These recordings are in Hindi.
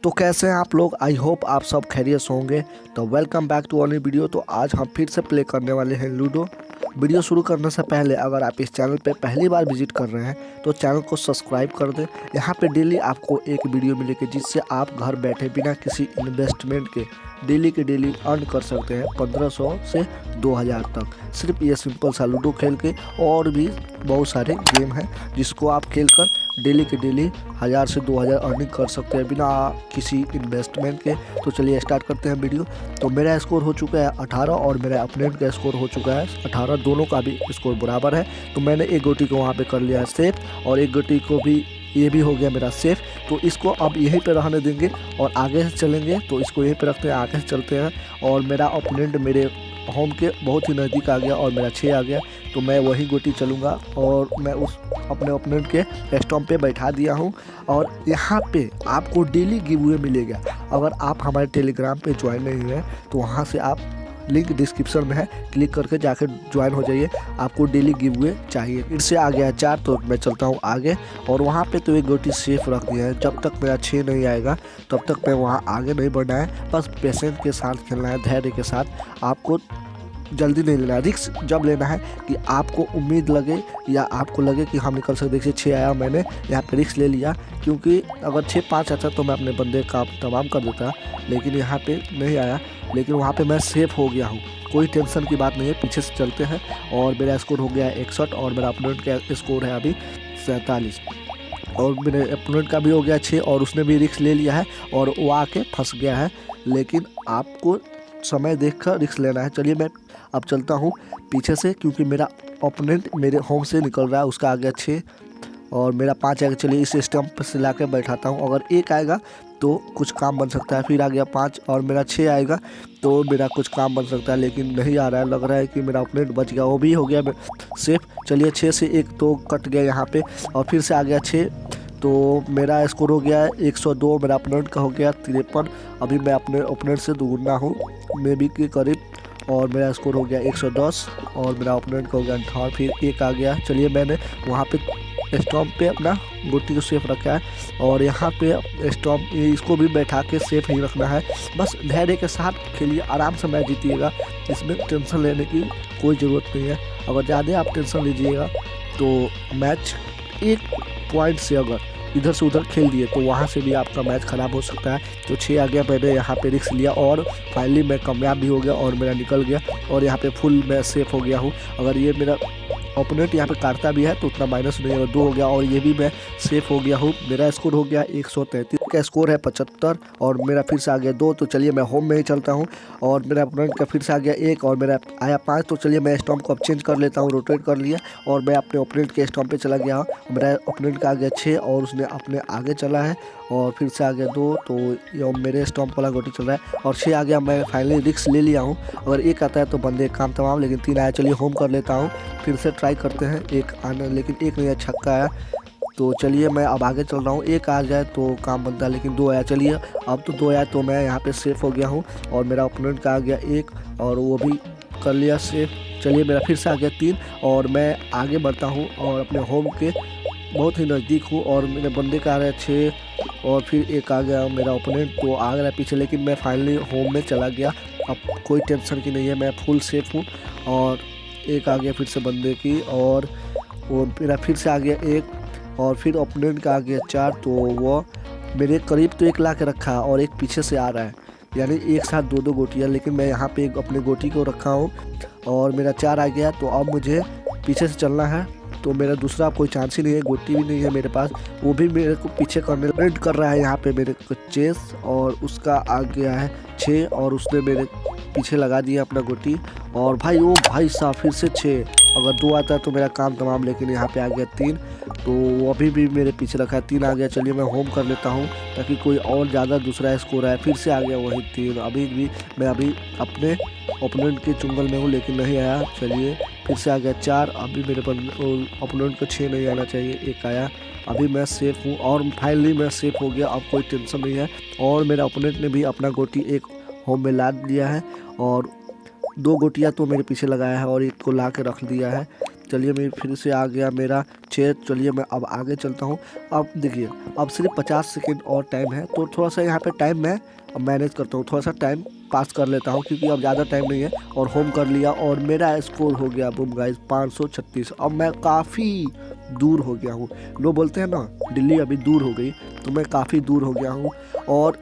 तो कैसे हैं आप लोग। आई होप आप सब खैरियत से होंगे। तो welcome back to a new video. तो आज हम फिर से प्ले करने वाले हैं लूडो। वीडियो शुरू करने से पहले अगर आप इस चैनल पे पहली बार विजिट कर रहे हैं तो चैनल को सब्सक्राइब कर दें। यहाँ पे डेली आपको एक वीडियो मिलेगी जिससे आप घर बैठे बिना किसी इन्वेस्टमेंट के डेली के डेली अर्न कर सकते हैं 1500 से 2000 तक। सिर्फ ये सिंपल सा लूडो खेल के। और भी बहुत सारे गेम हैं जिसको आप खेल कर डेली के डेली 1000 से 2000 अर्निंग कर सकते हैं बिना किसी इन्वेस्टमेंट के। तो चलिए स्टार्ट करते हैं वीडियो। तो मेरा स्कोर हो चुका है 18 और मेरा अपोनेंट का स्कोर हो चुका है 18। दोनों का भी स्कोर बराबर है। तो मैंने एक गोटी को वहाँ पे कर लिया है सेफ और एक गोटी को भी ये भी हो गया मेरा सेफ। तो इसको अब यहीं पे रहने देंगे और आगे से चलेंगे। तो इसको यहीं पे रखते हैं, आगे से चलते हैं। और मेरा ओपोनेंट मेरे होम के बहुत ही नज़दीक आ गया और मेरा 6 आ गया। तो मैं वही गोटी चलूँगा और मैं उस अपने ओपोनेंट के स्टम्प पे बैठा दिया हूँ। और यहाँ पे आपको डेली गिव अवे मिलेगा। अगर आप हमारे टेलीग्राम पे ज्वाइन नहीं हुए तो वहाँ से आप लिंक डिस्क्रिप्शन में है, क्लिक करके जाकर ज्वाइन हो जाइए। आपको डेली गिव अवे चाहिए। फिर से आ गया 4 तो मैं चलता हूँ आगे। और वहाँ पे तो एक गोटी सेफ रख दिया है। जब तक मेरा 6 नहीं आएगा तब तक मैं वहाँ आगे नहीं बढ़ना है। बस पेशेंस के साथ खेलना है, धैर्य के साथ। आपको जल्दी नहीं लेना है। रिस्क जब लेना है कि आपको उम्मीद लगे या आपको लगे कि हम निकल सकते। देखिए 6 आया, मैंने यहाँ पे रिस्क ले लिया क्योंकि अगर 6-5 आता तो मैं अपने बंदे का तमाम कर देता। लेकिन यहाँ पे नहीं आया, लेकिन वहाँ पे मैं सेफ हो गया हूँ। कोई टेंशन की बात नहीं है। पीछे से चलते हैं और मेरा स्कोर हो गया है 61 और मेरा अपोनेंट का स्कोर है अभी 47। और मेरे अपोनेंट का भी हो गया 6 और उसने भी रिस्क ले लिया है और वो आके फंस गया है। लेकिन आपको समय देखकर रिस्क लेना है। चलिए मैं अब चलता हूँ पीछे से क्योंकि मेरा ओपोनेंट मेरे होम से निकल रहा है। उसका आ गया 6 और मेरा 5 आएगा। चलिए इस स्टम्प से ला के बैठाता हूँ। अगर 1 आएगा तो कुछ काम बन सकता है। फिर आ गया 5 और मेरा 6 आएगा तो मेरा कुछ काम बन सकता है। लेकिन नहीं आ रहा है। लग रहा है कि मेरा ओपोनेंट बच गया, वो भी हो गया सेफ। चलिए 6 से 1 तो कट गया यहाँ पे और फिर से आ गया 6। तो मेरा स्कोर हो गया है 102। मेरा ओपोनेंट का हो गया 53। अभी मैं अपने ओपोनेंट से दुगुना हूँ मे बी के करीब। और मेरा स्कोर हो गया 110 और मेरा ओपोनेंट का हो गया 58। फिर 1 आ गया। चलिए मैंने वहाँ पे स्टम्प पे अपना गोटी को सेफ रखा है और यहाँ पे स्टम्प इसको भी बैठा के सेफ ही रखना है। बस धैर्य के साथ खेलिए, आराम से मैच जीतिएगा। इसमें टेंशन लेने की कोई ज़रूरत नहीं है। अगर ज़्यादा आप टेंशन लीजिएगा तो मैच एक पॉइंट से अगर इधर से उधर खेल दिए तो वहाँ से भी आपका मैच ख़राब हो सकता है। तो 6 आ गया, मैंने यहाँ पे रिस्क लिया और फाइनली मैं कामयाब भी हो गया और मेरा निकल गया और यहाँ पे फुल मैं सेफ हो गया हूँ। अगर ये मेरा ओपोनेंट यहाँ पे काटता भी है तो उतना माइनस नहीं है। 2 हो गया और ये भी मैं सेफ हो गया हूँ। मेरा स्कोर हो गया 133 का स्कोर है 75 और मेरा फिर से आ गया 2। तो चलिए मैं होम में ही चलता हूँ और मेरा ओपोनेंट का फिर से आ गया 1 और मेरा आया 5। तो चलिए मैं स्टम्प को अब चेंज कर लेता हूँ, रोटेट कर लिया और मैं अपने ओपोनेंट के स्टम्प पे चला गया हूँ। मेरा ओपोनेंट का आ गया 6 और उसने अपने आगे चला है और फिर से आ गया 2। तो ये मेरे स्टम्प वाला गोटी चल रहा है और 6 आ गया। मैं फाइनली रिस्क ले लिया हूँ। अगर 1 आता है तो बंदे काम तमाम, लेकिन 3 आया। चलिए होम कर लेता हूँ, फिर से ट्राई करते हैं 1 आने, लेकिन 1 नहीं आया, छक्का आया। तो चलिए मैं अब आगे चल रहा हूँ। 1 आ जाए तो काम बनता है, लेकिन 2 आया। चलिए अब तो 2 आया तो मैं यहाँ पे सेफ हो गया हूँ और मेरा ओपोनेंट का आ गया 1 और वो भी कर लिया सेफ। चलिए मेरा फिर से आ गया 3 और मैं आगे बढ़ता हूँ और अपने होम के बहुत ही नज़दीक हूँ और मेरे बंदे का आ रहा है 6 और फिर 1 आ गया। मेरा ओपोनेंट तो आ रहा है पीछे, लेकिन मैं फाइनली होम में चला गया। अब कोई टेंशन की नहीं है, मैं फुल सेफ हूँ। और 1 आ गया फिर से बंदे की और वो मेरा फिर से आ गया 1 और फिर ओपोनेंट का आ गया 4। तो वो मेरे करीब तो 1 ला के रखा है और 1 पीछे से आ रहा है, यानी एक साथ 2-2 गोटियाँ। लेकिन मैं यहाँ पे अपने गोटी को रखा हूँ और मेरा 4 आ गया। तो अब मुझे पीछे से चलना है। तो मेरा दूसरा कोई चांस ही नहीं है, गोटी भी नहीं है मेरे पास। वो भी मेरे को पीछे करने रेड कर रहा है यहाँ पे मेरे को चेस और उसका आ गया है 6 और उसने मेरे पीछे लगा दिया अपना गोटी। और भाई वो भाई साहब फिर से 6, अगर 2 आता है तो मेरा काम तमाम। लेकिन यहाँ पे आ गया 3 तो वो अभी भी मेरे पीछे रखा है। 3 आ गया। चलिए मैं होम कर लेता हूँ ताकि कोई और ज़्यादा दूसरा स्कोर आए। फिर से आ गया वही 3। अभी भी मैं अभी अपने ओपोनेंट के चुंगल में हूँ लेकिन नहीं आया। चलिए फिर से आ गया 4। अभी मेरे ओपोनेंट को 6 नहीं आना चाहिए, 1 आया। अभी मैं सेफ हूँ और फाइनली मैं सेफ हो गया। अब कोई टेंशन नहीं है। और मेरा ओपोनेंट ने भी अपना गोटी 1 होम में लाद दिया है और 2 गोटियाँ तो मेरे पीछे लगाया है और 1 को ला के रख दिया है। चलिए मैं फिर से आ गया मेरा 6। चलिए मैं अब आगे चलता हूँ। अब देखिए अब सिर्फ 50 सेकेंड और टाइम है, तो थोड़ा सा यहाँ पे टाइम मैं मैनेज करता हूँ, थोड़ा सा टाइम पास कर लेता हूँ क्योंकि अब ज़्यादा टाइम नहीं है। और होम कर लिया और मेरा स्कोर हो गया बूम गाइस 536। अब मैं काफ़ी दूर हो गया हूँ। लोग बोलते हैं ना दिल्ली अभी दूर हो गई, तो मैं काफ़ी दूर हो गया हूँ। और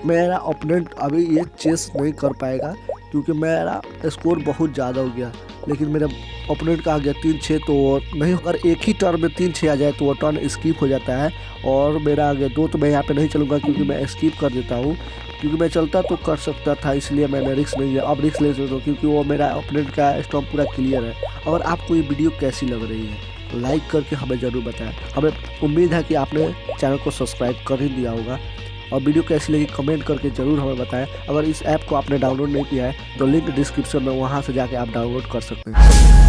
मेरा ओपोनेंट अभी ये चेस नहीं कर पाएगा क्योंकि मेरा स्कोर बहुत ज़्यादा हो गया। लेकिन मेरा ओपोनेंट का आ गया 3-6, तो वो नहीं, अगर एक ही टर्न में 3-6 आ जाए तो वो टर्न स्किप हो जाता है। और मेरा आ गया 2, तो मैं यहाँ पे नहीं चलूँगा क्योंकि मैं स्किप कर देता हूँ, क्योंकि मैं चलता तो कर सकता था, इसलिए मैंने रिस्क नहीं लिया। अब रिस्क ले सकता हूँ क्योंकि वो मेरा ओपोनेंट का स्टॉम्प पूरा क्लियर है। और आपको ये वीडियो कैसी लग रही है लाइक करके हमें ज़रूर बताएं। हमें उम्मीद है कि आपने चैनल को सब्सक्राइब कर ही दिया होगा। और वीडियो कैसी लगी कमेंट करके ज़रूर हमें बताएं। अगर इस ऐप को आपने डाउनलोड नहीं किया है तो लिंक डिस्क्रिप्शन में, वहाँ से जाके आप डाउनलोड कर सकते हैं।